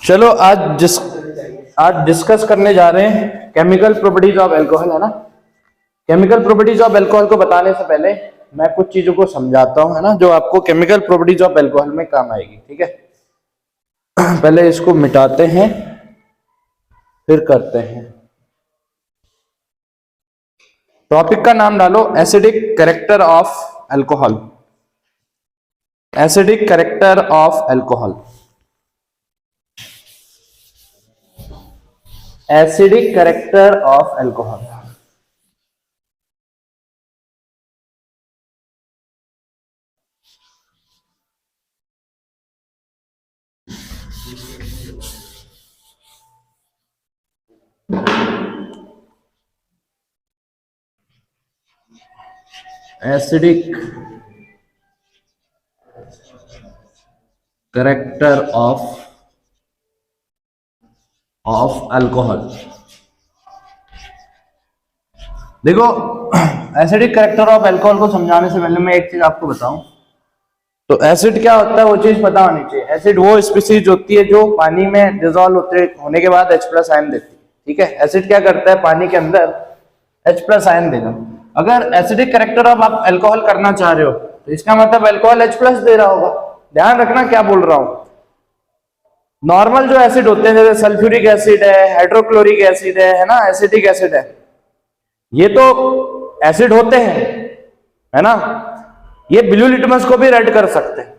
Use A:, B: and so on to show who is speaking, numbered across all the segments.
A: चलो आज डिस्कस करने जा रहे हैं केमिकल प्रॉपर्टीज ऑफ अल्कोहल, है ना। केमिकल प्रॉपर्टीज ऑफ अल्कोहल को बताने से पहले मैं कुछ चीजों को समझाता हूं, है ना, जो आपको केमिकल प्रॉपर्टीज ऑफ अल्कोहल में काम आएगी। ठीक है, पहले इसको मिटाते हैं फिर करते हैं। टॉपिक का नाम डालो acidic character of alcohol. Acidic character of alcohol. Acidic character of alcohol. Acidic character of alcohol. देखो, एसिडिक कैरेक्टर ऑफ अल्कोहल को समझाने से पहले मैं एक चीज आपको बताऊं। तो एसिड क्या होता है वो चीज पता होनी चाहिए। एसिड वो स्पीसीज होती है जो पानी में डिसॉल्व होने के बाद H+ आयन देती है। ठीक है, एसिड क्या करता है, पानी के अंदर H+ आयन देगा। अगर एसिडिक कैरेक्टर ऑफ आप अल्कोहल करना चाह रहे हो तो इसका मतलब अल्कोहल H+ दे रहा होगा। ध्यान रखना क्या बोल रहा हूं। नॉर्मल जो एसिड होते हैं जैसे सल्फ्यूरिक एसिड है, हाइड्रोक्लोरिक एसिड है ना, एसिटिक एसिड है, ये तो एसिड होते हैं, है ना। ये ब्लू लिटमस को भी रेड कर सकते हैं,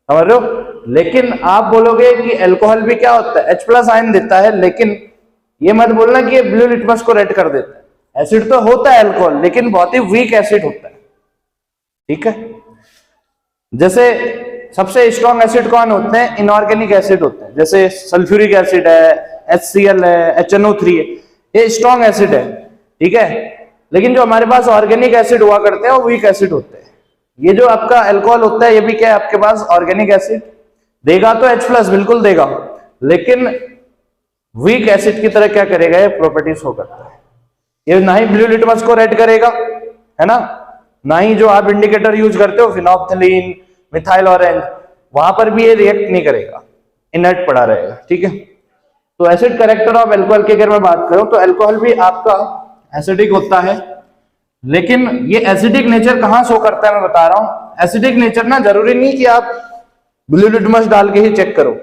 A: समझ रहे हो। लेकिन आप बोलोगे कि अल्कोहल भी क्या होता है, H+ आयन देता है, लेकिन ये मत बोलना कि ये ब्लू लिटमस को रेड कर देता है। एसिड तो होता है अल्कोहल, लेकिन बहुत ही वीक एसिड होता है। ठीक है, जैसे सबसे स्ट्रॉन्ग एसिड कौन होते हैं, इनऑर्गेनिक एसिड होते हैं। जैसे सल्फ्यूरिक एसिड है, HCl है, HNO3 है, ये स्ट्रॉन्ग एसिड है। ठीक है, लेकिन जो हमारे पास ऑर्गेनिक एसिड हुआ करते हैं वो वीक एसिड होते हैं। ये जो आपका अल्कोहल होता है ये भी क्या है, आपके पास ऑर्गेनिक एसिड देगा तो H+ बिल्कुल देगा, लेकिन वीक एसिड की तरह क्या करेगा, ये प्रॉपर्टीज शो करता है। ये ना ही ब्लू लिटमस को रेड करेगा, है ना ही जो आप इंडिकेटर यूज करते हो फिनोल्फ्थालीन, मिथाइल ऑरेंज, वहां पर भी ये रिएक्ट नहीं करेगा, इनर्ट पड़ा रहेगा। ठीक है, तो एसिड कैरेक्टर ऑफ अल्कोहल की अगर मैं बात करूं तो अल्कोहल भी आपका एसिडिक होता है, लेकिन ये एसिडिक नेचर कहां शो करता है मैं बता रहा हूं। एसिडिक नेचर ना जरूरी नहीं कि आप ब्लू लिटमस डाल के ही चेक करो।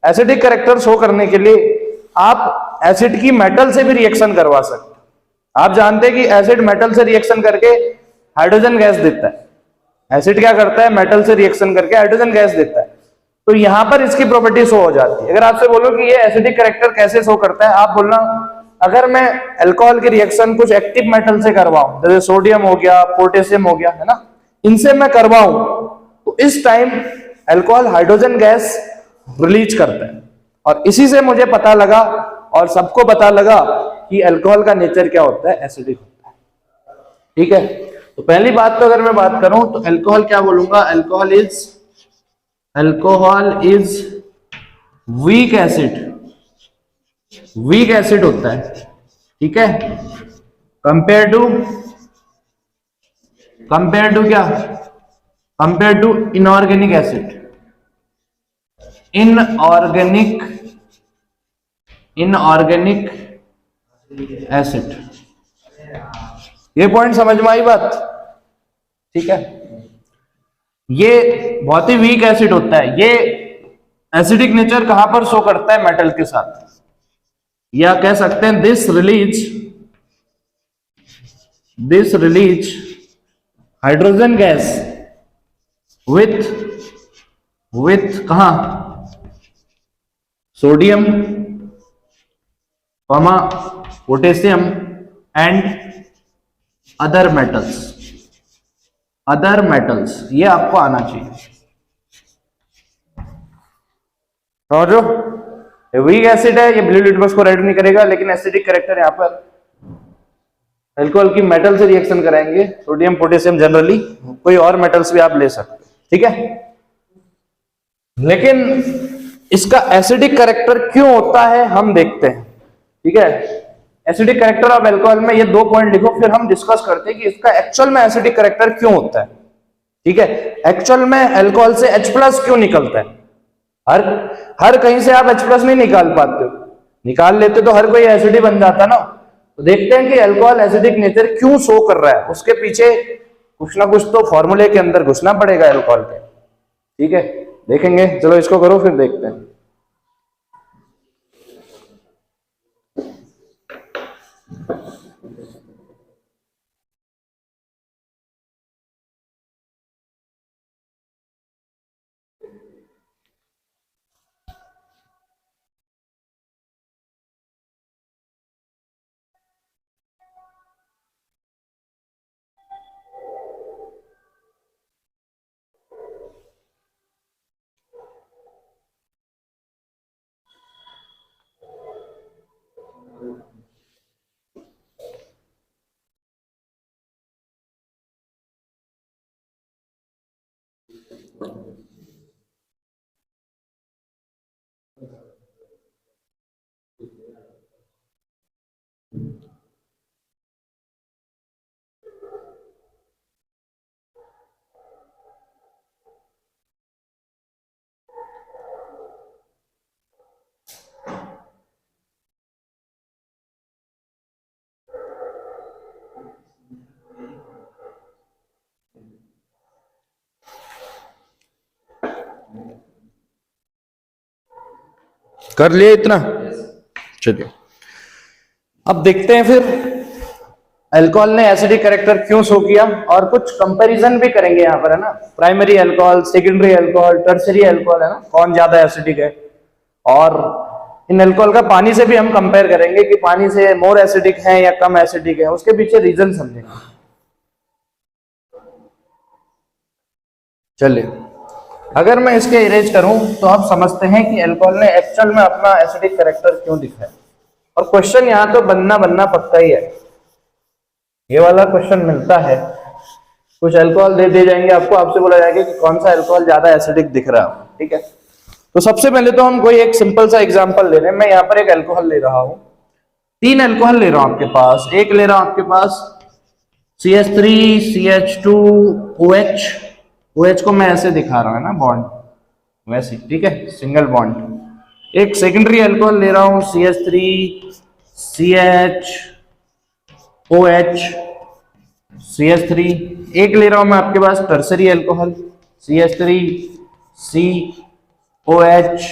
A: एसिडिक कैरेक्टर शो करने के लिए आप एसिड की मेटल से भी रिएक्शन करवा सकते हो। आप जानते हैं कि एसिड मेटल से रिएक्शन करके हाइड्रोजन गैस देता है। एसिड क्या करता है, मेटल से रिएक्शन करके हाइड्रोजन गैस देता है। तो यहां पर इसकी प्रॉपर्टी शो हो जाती है। अगर आपसे बोलो कि ये एसिडिक कैरेक्टर कैसे शो करता है, आप बोलना अगर मैं अल्कोहल की रिएक्शन कुछ एक्टिव मेटल से करवाऊं, जैसे सोडियम हो गया, पोटेशियम हो गया, है ना, इनसे मैं करवाऊं तो इस time alcohol hydrogen gas release करता है। और इसी से मुझे पता लगा और सबको पता लगा कि अल्कोहल का नेचर क्या होता है, एसिडिक होता है। ठीक है, तो पहली बात तो अगर मैं बात करूं तो अल्कोहल क्या बोलूंगा, alcohol is weak acid. Weak acid होता है। ठीक है, कंपेयर टू क्या, compare to inorganic acid. Inorganic acid, ये पॉइंट समझ में आई बात। ठीक है, ये बहुत ही वीक एसिड होता है। ये एसिडिक नेचर कहां पर शो करता है, मेटल के साथ, या कह सकते हैं this release hydrogen gas with कहां, sodium, potassium and other metals. ये आपको आना चाहिए। समझो, ये वीक एसिड है, ये ब्लू लिटमस को रेड नहीं करेगा, लेकिन एसिडिक कैरेक्टर यहाँ पर अल्कोहल की मेटल से रिएक्शन कराएंगे, सोडियम, पोटेशियम, जनरली कोई और मेटल्स भी आप ले सकते हैं। ठीक है, लेकिन इसका एसिडिक कैरेक्टर क्यों होता है हम देखते हैं। ठीक है, एसिडिक कैरेक्टर ऑफ अल्कोहल में ये 2 पॉइंट लिखो, फिर हम डिस्कस करते हैं कि इसका एक्चुअल में एसिडिक कैरेक्टर क्यों होता है। ठीक है, एक्चुअल में अल्कोहल से H+ क्यों निकलता है। हर हर कहीं से आप H प्लस नहीं निकाल पाते हो, निकाल लेते तो हर कोई एसिड ही बन जाता ना। तो देखते हैं कि अल्कोहल एसिडिक नेचर क्यों शो कर रहा है, उसके पीछे कुछ ना कुछ तो फॉर्मूले के अंदर घुसना पड़ेगा अल्कोहल के। ठीक है, देखेंगे, चलो इसको करो फिर देखते हैं। कर लिए इतना, चलिए अब देखते हैं फिर अल्कोहल ने एसिडिक कैरेक्टर क्यों शो किया, और कुछ कंपैरिजन भी करेंगे यहाँ पर, है ना। Primary alcohol, secondary alcohol, tertiary alcohol, है ना, कौन ज्यादा एसिडिक है। और इन अल्कोहल का पानी से भी हम कंपेयर करेंगे कि पानी से मोर एसिडिक है या कम एसिडिक है, उसके पीछे रीजन समझेंगे। चलिए, अगर मैं इसके इरेज करूं तो आप समझते हैं कि अल्कोहल ने एक्चुअल में अपना एसिडिक कैरेक्टर क्यों दिखाया। और क्वेश्चन यहां तो बनना पक्का ही है, ये वाला क्वेश्चन मिलता है। कुछ अल्कोहल दे दिए जाएंगे आपको, आपसे बोला जाएगा कि कौन सा अल्कोहल ज्यादा एसिडिक दिख रहा है। ठीक है, तो सबसे पहले तो हम कोई एक सिंपल सा एग्जांपल ले रहे हैं। मैं यहाँ पर एक अल्कोहल ले रहा हूं, 3 अल्कोहल ले रहा हूं आपके पास। एक ले रहा हूं आपके पास CH3 CH2 OH, OH को मैं ऐसे दिखा रहा हूं, है ना, बॉन्ड वैसे, ठीक है, सिंगल बॉन्ड। एक सेकेंडरी अल्कोहल ले रहा हूं CH3 CH CH3। एक ले रहा हूं मैं आपके पास tertiary alcohol CH3 COH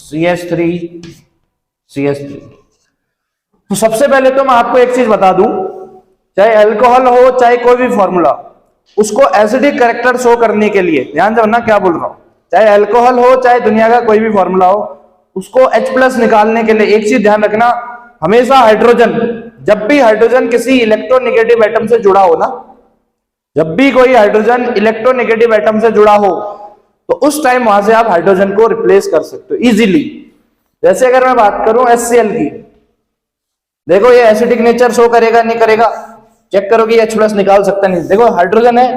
A: CH3 CH3। तो सबसे पहले तो मैं आपको एक चीज बता दूं, चाहे अल्कोहल हो चाहे कोई भी फॉर्मूला, उसको एसिडिक कैरेक्टर शो करने के लिए, ध्यान रखना क्या बोल रहा हूं, चाहे अल्कोहल हो चाहे दुनिया का कोई भी फॉर्मूला हो, उसको H प्लस निकालने के लिए एक चीज ध्यान रखना, हमेशा हाइड्रोजन, जब भी हाइड्रोजन किसी इलेक्ट्रोनेगेटिव एटम से जुड़ा हो ना, जब भी कोई हाइड्रोजन इलेक्ट्रोनेगेटिव एटम से जुड़ा हो, तो उस टाइम वहां से आप हाइड्रोजन को रिप्लेस कर सकते हो इजीली। जैसे अगर मैं बात करूं HCl की, देखो ये एसिडिक नेचर शो करेगा नहीं करेगा, चेक करो कि H प्लस निकाल सकता नहीं। देखो हाइड्रोजन है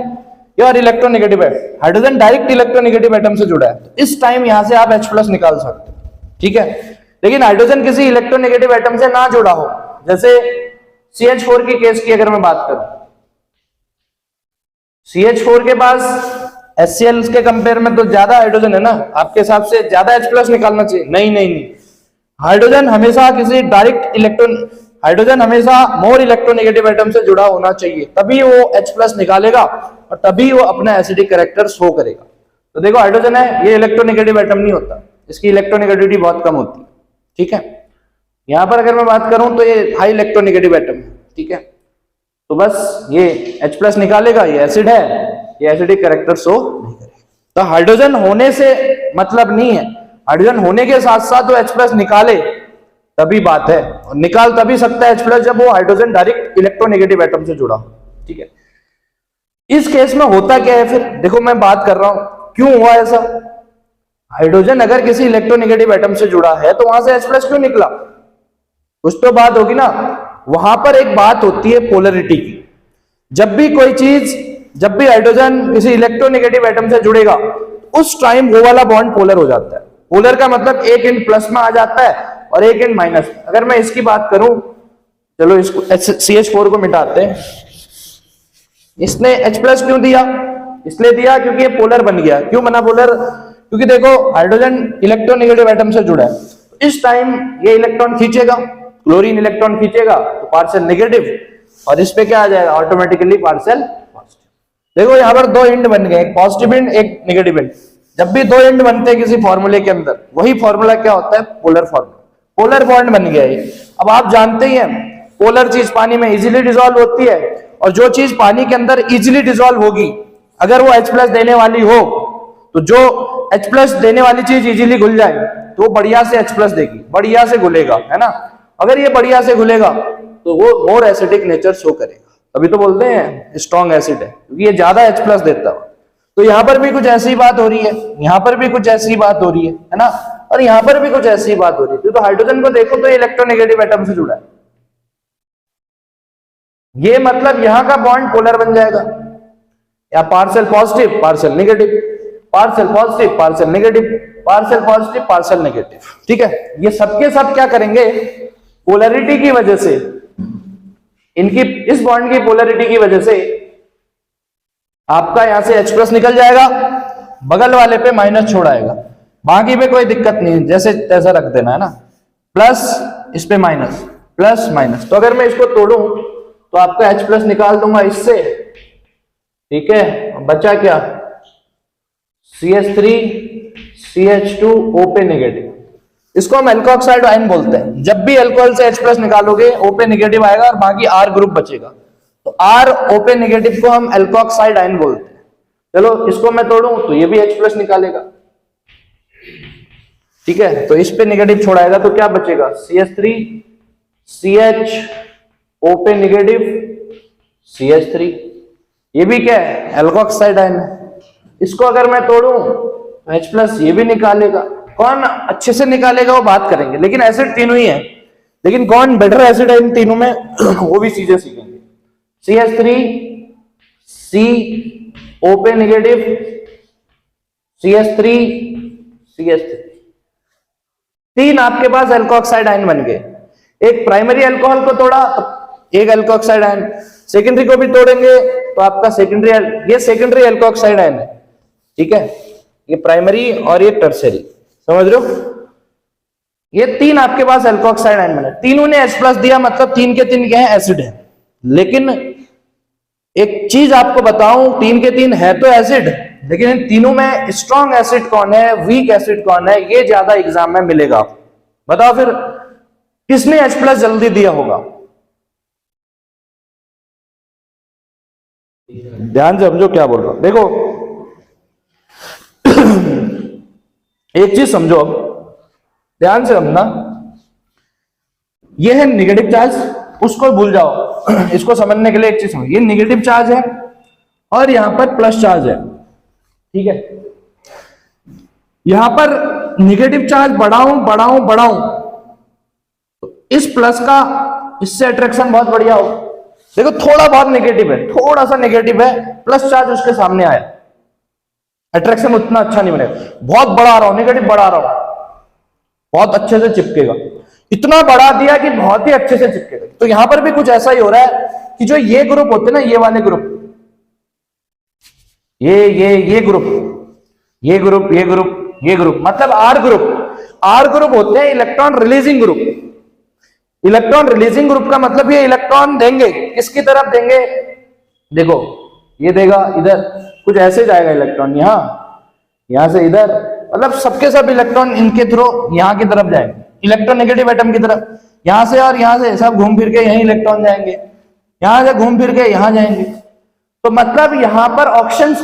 A: और इलेक्ट्रोनेगेटिव है, हाइड्रोजन डायरेक्ट इलेक्ट्रोनेगेटिव एटम से जुड़ा है, तो इस टाइम यहां से आप H प्लस निकाल सकते हो। ठीक है, लेकिन हाइड्रोजन किसी इलेक्ट्रोनेगेटिव एटम से ना जुड़ा हो, जैसे CH4 की केस की अगर मैं बात करूं, CH4 के पास HCl के कंपेयर में तो ज्यादा हाइड्रोजन है ना, आपके हिसाब से ज्यादा H प्लस निकालना चाहिए। नहीं, हाइड्रोजन हमेशा किसी डायरेक्ट इलेक्ट्रॉन, हाइड्रोजन हमेशा मोर इलेक्ट्रोनेगेटिव एटम से जुड़ा होना चाहिए, तभी वो H प्लस निकालेगा और तभी वो अपना एसिडिक कैरेक्टर शो करेगा। तो देखो हाइड्रोजन है, ये इलेक्ट्रोनेगेटिव एटम नहीं होता, इसकी इलेक्ट्रोनेगेटिविटी बहुत कम होती है। ठीक है, यहां पर अगर मैं बात करूं तो ये हाई इलेक्ट्रोनेगेटिव एटम है। ठीक है, तो बस ये H प्लस निकालेगा, ये एसिड है, ये एसिडिक कैरेक्टर शो नहीं करेगा। तो हाइड्रोजन होने से मतलब नहीं है, हाइड्रोजन होने के साथ साथ वो H प्लस निकाले तभी बात है, और निकाल तभी सकता है H प्लस जब वो हाइड्रोजन डायरेक्ट इलेक्ट्रोनेगेटिव एटम से जुड़ा हो। ठीक है, इस केस में होता क्या है फिर, देखो मैं बात कर रहा हूं क्यों हुआ ऐसा। हाइड्रोजन अगर किसी इलेक्ट्रोनेगेटिव एटम से जुड़ा है तो वहां से H प्लस क्यों निकला, कुछ तो बात होगी ना। वहां पर एक बात होती है पोलरिटी की, जब भी कोई चीज, जब भी हाइड्रोजन किसी इलेक्ट्रोनेगेटिव एटम से जुड़ेगा, उस टाइम वो वाला बॉन्ड पोलर हो जाता है। पोलर का मतलब एक एंड प्लस में आ जाता है और एक एंड माइनस। अगर मैं इसकी बात करूं, चलो इसको CH4 को मिटाते हैं, इसने H प्लस क्यों दिया, इसलिए दिया क्योंकि ये पोलर बन गया। क्यों बना पोलर, क्योंकि देखो हाइड्रोजन इलेक्ट्रोनेगेटिव एटम से जुड़ा है, इस टाइम ये इलेक्ट्रॉन खींचेगा, क्लोरीन इलेक्ट्रॉन खींचेगा तो पार्शियल नेगेटिव, और इस पे क्या आ जाएगा ऑटोमेटिकली पार्शियल पॉजिटिव। देखो यहाँ पर दो एंड बन गए, एक पॉजिटिव एंड एक नेगेटिव एंड। जब भी दो एंड बनते हैं किसी फॉर्मूले के अंदर, वही फॉर्मूला क्या होता है, पोलर फॉर्मूला, पोलर बॉन्ड बन गया है। अब आप जानते ही हैं पोलर चीज पानी में इजीली डिसॉल्व होती है, और जो चीज पानी के अंदर इजीली डिसॉल्व होगी अगर वो H+ देने वाली हो, तो जो H+ देने वाली चीज इजीली घुल जाए तो वो बढ़िया से H+ देगी, बढ़िया से घुलेगा, है ना। अगर ये बढ़िया से घुलेगा तो वो मोर एसिडिक नेचर शो करेगा, तभी तो बोलते हैं स्ट्रॉन्ग एसिड है, क्योंकि ये ज्यादा H+ देता है। तो यहां पर भी कुछ ऐसी बात हो रही है, यहां पर भी कुछ ऐसी बात हो रही है ना, और यहां पर भी कुछ ऐसी बात हो रही है। तो हाइड्रोजन को देखो तो इलेक्ट्रोनेगेटिव एटम से जुड़ा है, ये मतलब यहां का बॉन्ड पोलर बन जाएगा, या partial positive partial negative, partial positive partial negative, partial positive partial negative. ठीक है, ये सबके सब क्या करेंगे, पोलैरिटी की वजह से, इनकी इस बॉन्ड की पोलैरिटी की वजह से आपका यहां से H+ निकल जाएगा, बगल वाले पे माइनस छोड़ाएगा, बाकी पे कोई दिक्कत नहीं है, जैसे तैसा रख देना है ना, प्लस इस पे माइनस, प्लस माइनस। तो अगर मैं इसको तोड़ूं तो आपका H+ निकाल दूंगा इससे, ठीक है, बचा क्या, CH3 CH2 O पे नेगेटिव, इसको हम एल्कोक्साइड आयन बोलते हैं। जब भी अल्कोहल से H+ निकालोगे O पे नेगेटिव आएगा और बाकी R ग्रुप बचेगा, तो R O पे नेगेटिव को हम एल्कोक्साइड आयन बोलते हैं। चलो इसको मैं तोड़ूं तो ये भी H+ निकालेगा, ठीक है, तो इस पे नेगेटिव छोड़ाएगा तो क्या बचेगा, CH3 CH O पे नेगेटिव CH3, ये भी क्या है, एल्कोक्साइड आयन है। इसको अगर मैं तोड़ूं तो H+ ये भी निकालेगा। कौन अच्छे से निकालेगा वो बात करेंगे, लेकिन एसिड तीनों ही है, लेकिन कौन बेटर एसिड है इन तीनों में वो भी चीजें सीखेंगे। CH3 C O पे नेगेटिव, CH3 CH3, तीन आपके पास एल्कोक्साइड आयन बन गए। एक प्राइमरी अल्कोहल को तोड़ा तो एक एल्कोक्साइड आयन, सेकेंडरी को भी तोड़ेंगे तो आपका सेकेंडरी, ये सेकेंडरी एल्कोक्साइड आयन है, ठीक है, ये प्राइमरी और ये टर्सरी, समझ रहे हो। ये तीन आपके पास एल्कोक्साइड आयन बने, तीनों ने H+ दिया, मतलब तीन के तीन क्या है, एसिड है। लेकिन एक चीज आपको बताऊं, तीन के तीन है तो एसिड, लेकिन इन तीनों में स्ट्रॉन्ग एसिड कौन है, वीक एसिड कौन है, ये ज्यादा एग्जाम में मिलेगा। बताओ फिर किसने H+ जल्दी दिया होगा, ध्यान से समझो क्या बोल रहा हूं। देखो एक चीज समझो, अब ध्यान से समझना, ये है नेगेटिव चार्ज, उसको भूल जाओ इसको समझने के लिए एक चीज समझो, ये नेगेटिव चार्ज है और यहां पर प्लस चार्ज है, ठीक है। यहां पर नेगेटिव चार्ज बढ़ाऊं बढ़ाऊं बढ़ाऊं तो इस प्लस का इससे अट्रैक्शन बहुत बढ़िया हो। देखो थोड़ा बहुत नेगेटिव है, थोड़ा सा नेगेटिव है, प्लस चार्ज उसके सामने आया, अट्रैक्शन उतना अच्छा नहीं बनेगा। बहुत बढ़ा रहा हूं, नेगेटिव बढ़ा रहा हूं, बहुत अच्छे से चिपकेगा, इतना बढ़ा दिया कि बहुत ही अच्छे से चिपकेगा। तो यहां पर भी कुछ ऐसा ही हो रहा है कि जो ये ग्रुप होते हैं ना, ये वाले ग्रुप, ये ग्रुप, ये ग्रुप, ये ग्रुप, ये ग्रुप, मतलब आर ग्रुप होते हैं electron releasing group. Electron releasing group का मतलब ये इलेक्ट्रॉन देंगे किसकी तरफ देंगे, देखो ये देगा इधर, कुछ ऐसे जाएगा इलेक्ट्रॉन, यहां से इधर, मतलब सबके सब इलेक्ट्रॉन इनके थ्रू यहां की तरफ जाएंगे, इलेक्ट्रोनेगेटिव एटम की तरफ, यहां से और यहां से सब घूम फिर के यहीं इलेक्ट्रॉन जाएंगे, यहां से घूम फिर के यहां जाएंगे। तो मतलब यहां पर ऑक्शंस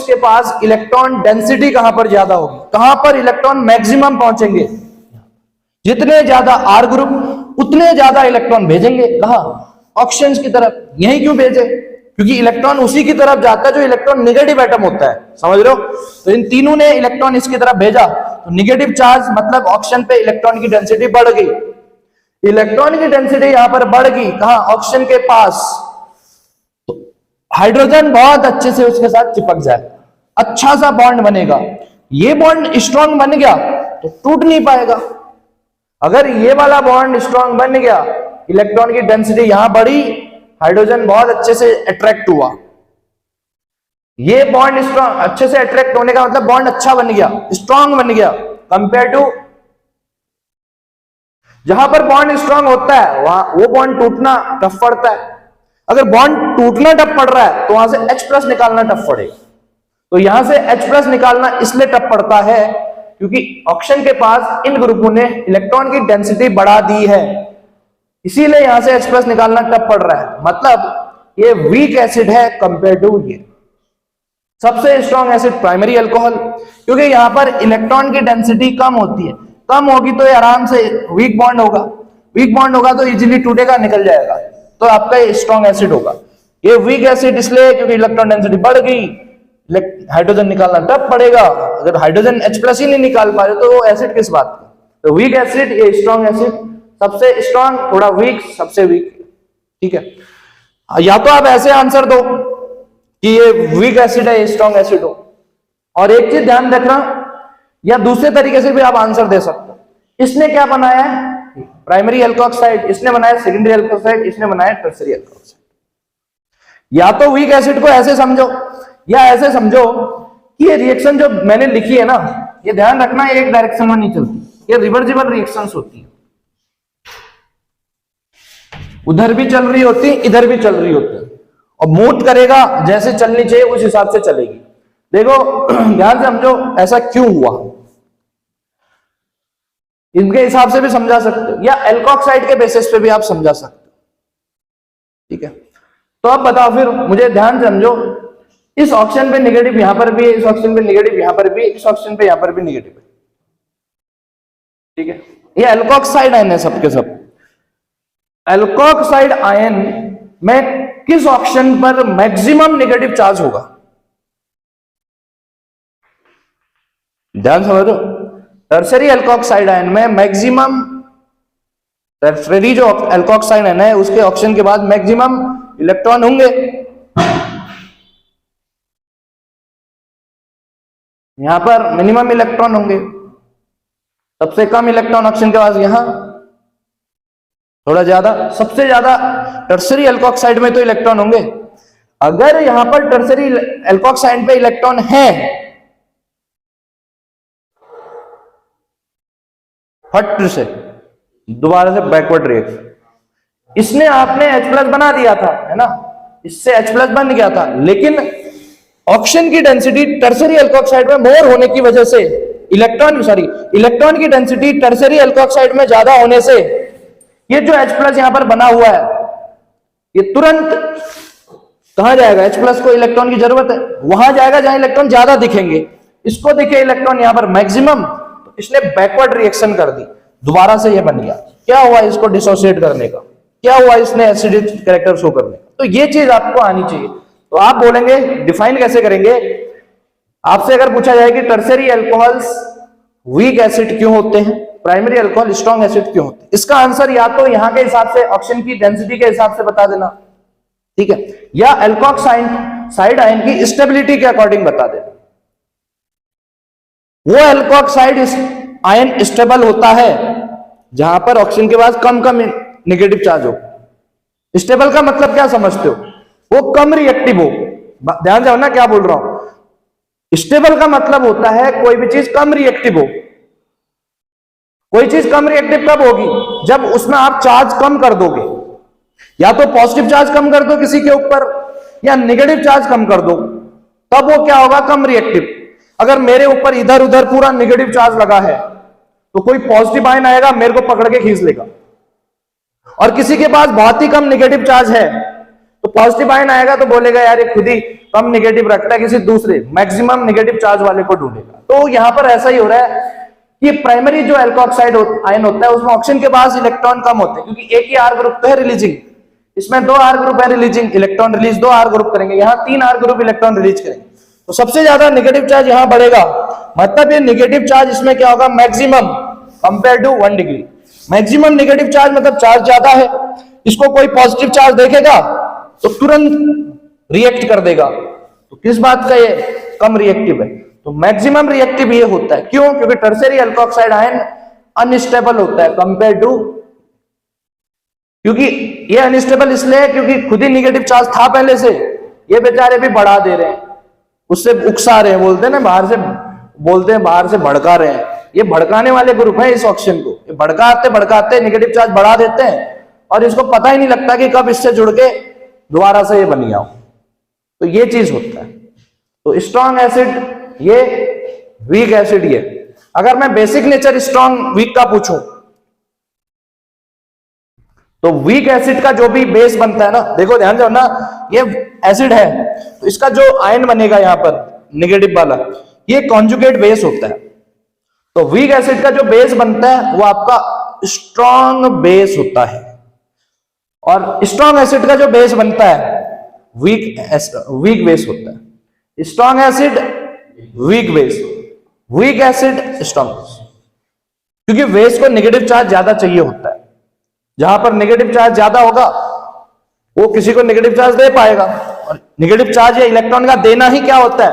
A: के पास इलेक्ट्रॉन डेंसिटी कहां पर ज्यादा होगी, कहां पर इलेक्ट्रॉन मैक्सिमम पहुंचेंगे, जितने ज्यादा आर ग्रुप उतने ज्यादा इलेक्ट्रॉन भेजेंगे, कहां, ऑक्शंस की तरफ। यही क्यों भेजे, क्योंकि इलेक्ट्रॉन उसी की तरफ जाता है जो इलेक्ट्रॉन नेगेटिव एटम होता है, समझ रहे हो। तो इन तीनों ने इलेक्ट्रॉन इसकी तरफ भेजा, तो नेगेटिव चार्ज मतलब ऑक्शन पे इलेक्ट्रॉन की डेंसिटी बढ़ गई, इलेक्ट्रॉन की डेंसिटी यहां पर बढ़ गई, कहां, ऑक्शन के पास। तो हाइड्रोजन बहुत अच्छे से उसके साथ चिपक जाए, अच्छा सा बॉन्ड बनेगा। ये बॉन्ड स्ट्रांग बन गया तो टूट नहीं पाएगा। अगर ये वाला बॉन्ड स्ट्रांग बन गया, इलेक्ट्रॉन की डेंसिटी यहां बढ़ी, हाइड्रोजन बहुत अच्छे से अट्रैक्ट हुआ, ये बॉन्ड स्ट्रॉन्ग, अच्छे से अट्रैक्ट होने का मतलब बॉन्ड अच्छा बन गया, स्ट्रॉन्ग बन गया, कंपेयर टू जहां पर बॉन्ड स्ट्रॉन्ग होता है वहां वो बॉन्ड टूटना टफ पड़ता है। अगर बॉन्ड टूटना टफ पड़ रहा है तो वहां से H+ निकालना टफ पड़ेगा। तो यहां से H+ निकालना इसलिए टफ पड़ता है क्योंकि ऑक्सीजन के पास इन ग्रुपों ने इलेक्ट्रॉन की डेंसिटी बढ़ा दी है, इसीलिए यहां से H+ निकालना टफ पड़ रहा है। मतलब ये वीक एसिड है कंपेयर टू ये सबसे स्ट्रॉन्ग एसिड प्राइमरी अल्कोहल, क्योंकि यहां पर इलेक्ट्रॉन की डेंसिटी कम होती है, कम होगी तो ये आराम से वीक बॉन्ड होगा, वीक बॉन्ड होगा तो इजीली टूटेगा, निकल जाएगा, तो आपका ये स्ट्रॉन्ग एसिड होगा। ये वीक एसिड इसलिए क्योंकि इलेक्ट्रॉन डेंसिटी बढ़ गई, हाइड्रोजन निकालना टफ पड़ेगा, अगर हाइड्रोजन H+ ही नहीं निकाल पा रहे तो वो एसिड किस बात का। तो वीक एसिड ये स्ट्रॉन्ग एसिड, सबसे स्ट्रॉन्ग थोड़ा वीक, सबसे वीक, ठीक है। या तो आप ऐसे आंसर दो कि ये वीक एसिड है, ये स्ट्रॉन्ग एसिड हो, और एक चीज ध्यान रखना, या दूसरे तरीके से भी आप आंसर दे सकते हो। इसने क्या बनाया है प्राइमरी अल्कोक्साइड, इसने बनाया सेकेंडरी अल्कोक्साइड, इसने बनाया टर्शियरी अल्कोक्साइड। या तो वीक एसिड को ऐसे समझो या ऐसे समझो कि ये रिएक्शन जो मैंने लिखी है ना, ये ध्यान रखना एक डायरेक्शन में नहीं चलती, ये रिवर्सिबल रिएक्शंस होती है, उधर भी चल रही होती, इधर भी चल रही होती है, और मूव करेगा जैसे चलनी चाहिए उस हिसाब से चलेगी। देखो ध्यान से समझो ऐसा क्यों हुआ, इनके हिसाब से भी समझा सकते हो या एल्कोक्साइड के बेसिस पे भी आप समझा सकते हो, ठीक है। तो अब बताओ फिर मुझे ध्यान से समझो, इस ऑक्सीजन पे नेगेटिव यहां पर भी है, इस ऑक्सीजन पे नेगेटिव यहां पर भी, इस ऑक्सीजन पे यहां पर भी नेगेटिव है, ठीक है। ये एल्कोक्साइड आयन है सबके सब। एल्कोक्साइड आयन में किस ऑक्सीजन पर मैक्सिमम नेगेटिव चार्ज होगा, ध्यान समझो। टर्शरी एल्कोक्साइड आयन में मैक्सिमम, टर्शरी जो एल्कोक्साइड आयन है उसके ऑक्सीजन के बाद मैक्सिमम इलेक्ट्रॉन होंगे, यहां पर मिनिमम इलेक्ट्रॉन होंगे, सबसे कम इलेक्ट्रॉन ऑक्सीजन के पास, यहां थोड़ा ज्यादा, सबसे ज्यादा टर्शरी एल्कोक्साइड में तो इलेक्ट्रॉन होंगे। अगर यहां पर टर्शरी एल्कोक्साइड पे इलेक्ट्रॉन है, फट से दोबारा से बैकवर्ड रिएक्शन, इसने आपने H+ बना दिया था, है ना, इससे H+ बन गया था, लेकिन ऑक्सीजन की डेंसिटी टर्शरी एल्कोक्साइड में मोर होने की वजह से इलेक्ट्रॉन की डेंसिटी टर्शरी एल्कोक्साइड में ज्यादा होने से ये जो H+ यहां पर बना हुआ है ये तुरंत कहां जाएगा, H+ को इलेक्ट्रॉन की जरूरत है, वहां जाएगा जहां इलेक्ट्रॉन ज्यादा दिखेंगे, इसको दिखे इलेक्ट्रॉन यहां पर मैक्सिमम, तो इसने बैकवर्ड रिएक्शन कर दी, दोबारा से ये बन गया। क्या हुआ इसको डिसोसिएट करने का, क्या हुआ इसने एसिडिक कैरेक्टर शो करने का, तो ये चीज आपको आनी चाहिए। तो आप बोलेंगे डिफाइन कैसे करेंगे, आपसे अगर पूछा जाए कि टर्शरी अल्कोहल्स वीक एसिड क्यों होते हैं, प्राइमरी अल्कोहल स्ट्रॉन्ग एसिड क्यों होते हैं, इसका आंसर या तो यहां के हिसाब से ऑक्सीजन की डेंसिटी के हिसाब से बता देना, ठीक है, या एल्कोक्साइड आयन की स्टेबिलिटी के अकॉर्डिंग बता देना। वो एल्कोक्साइड आयन स्टेबल होता है जहां पर ऑक्सीजन के पास कम नेगेटिव चार्ज हो। स्टेबल का मतलब क्या समझते हो, वो कम रिएक्टिव हो, ध्यान से ना क्या बोल रहा हूं। स्टेबल का मतलब होता है कोई भी चीज कम रिएक्टिव हो। कोई चीज कम रिएक्टिव कब होगी, जब उसमें आप चार्ज कम कर दोगे, या तो पॉजिटिव चार्ज कम कर दो किसी के ऊपर या नेगेटिव चार्ज कम कर दो, तब वो क्या होगा, कम रिएक्टिव। अगर मेरे ऊपर इधर उधर पूरा नेगेटिव चार्ज लगा है तो कोई पॉजिटिव आयन आएगा मेरे को पकड़ के खींच लेगा, और किसी के पास बहुत ही कम नेगेटिव चार्ज है तो पॉजिटिव आयन आएगा तो बोलेगा यार ये खुद ही कम नेगेटिव रखता है, किसी दूसरे मैक्सिमम नेगेटिव चार्ज वाले को ढूंढेगा। तो यहां पर ऐसा ही हो रहा है कि प्राइमरी जो एल्कोक्साइड आयन होता है उसमें ऑक्सीजन के पास इलेक्ट्रॉन कम होते हैं, क्योंकि एक ही R ग्रुप तो है रिलीजिंग, इसमें 2 R ग्रुप है releasing, electron release 2 R group करेंगे, यहां 3 R ग्रुप इलेक्ट्रॉन रिलीज करेंगे, तो सबसे ज्यादा नेगेटिव चार्ज यहां बढ़ेगा। मतलब ये नेगेटिव चार्ज इसमें क्या होगा, maximum compare to 1 degree. Maximum negative charge मतलब चार्ज ज्यादा है, इसको कोई पॉजिटिव चार्ज देखेगा तो तुरंत रिएक्ट कर देगा, तो किस बात का ये कम रिएक्टिव है, तो मैक्सिमम रिएक्टिव ये होता है। क्यों, क्योंकि टर्शरी एल्कोक्साइड आयन अनस्टेबल होता है कंपेयर टू, क्योंकि ये अनस्टेबल इसलिए क्योंकि खुद ही नेगेटिव चार्ज था पहले से, ये बेचारे भी बढ़ा दे रहे हैं, उससे उकसा रहे हैं, बोलते हैं ना बाहर से, बोलते हैं बाहर से भड़का रहे हैं, ये भड़काने वाले ग्रुप है इस ऑक्सीजन को। ये भड़काते भड़काते नेगेटिव चार्ज बढ़ा देते हैं और इसको पता ही नहीं लगता कि कब इससे जुड़ के दोबारा से ये बन गया हो। तो ये चीज होता है। तो स्ट्रॉन्ग एसिड ये, वीक एसिड ये। अगर मैं बेसिक नेचर स्ट्रॉन्ग वीक का पूछूं तो वीक एसिड का जो भी बेस बनता है ना, देखो ध्यान दो ना, ये एसिड है तो इसका जो आयन बनेगा यहां पर नेगेटिव वाला, ये कॉन्जुगेट बेस होता है। तो वीक एसिड का जो बेस बनता है वो आपका स्ट्रॉन्ग बेस होता है, और स्ट्रॉन्ग एसिड का जो बेस बनता है वीक बेस होता है। Strong acid weak base, weak acid strong base, क्योंकि बेस को नेगेटिव चार्ज ज्यादा चाहिए होता है। जहां पर नेगेटिव चार्ज ज्यादा होगा वो किसी को नेगेटिव चार्ज दे पाएगा, और नेगेटिव चार्ज या इलेक्ट्रॉन का देना ही क्या होता है,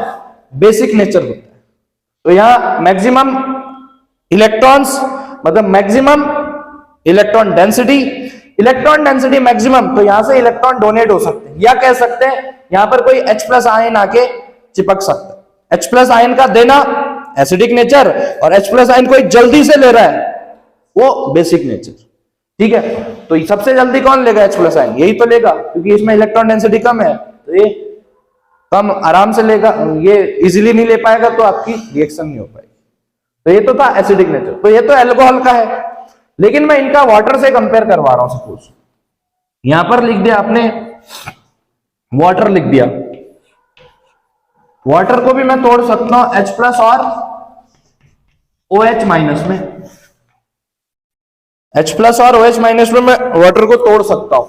A: बेसिक नेचर होता है। तो यहां मैक्सिमम इलेक्ट्रॉन्स मतलब maximum electron density, electron density maximum, तो यहां से इलेक्ट्रॉन डोनेट हो सकते हैं, या कह सकते हैं यहां पर कोई H+ आयन आके चिपक सकता है। H+ आयन का देना एसिडिक नेचर, और H+ आयन कोई जल्दी से ले रहा है वो बेसिक नेचर, ठीक है। तो सबसे जल्दी कौन लेगा H+ आयन, यही तो लेगा, क्योंकि इसमें इलेक्ट्रॉन डेंसिटी कम है, तो ये कम आराम से लेगा, ये इजीली नहीं ले पाएगा तो आपकी रिएक्शन नहीं हो पाएगी। तो ये तो था एसिडिक नेचर। तो ये तो अल्कोहल का है, लेकिन मैं इनका वाटर से कंपेयर करवा रहा हूं। सपोज यहां पर लिख दिया आपने वाटर, लिख दिया वाटर को भी मैं तोड़ सकता हूं H+ और OH- में, H+ और OH- में मैं वाटर को तोड़ सकता हूं।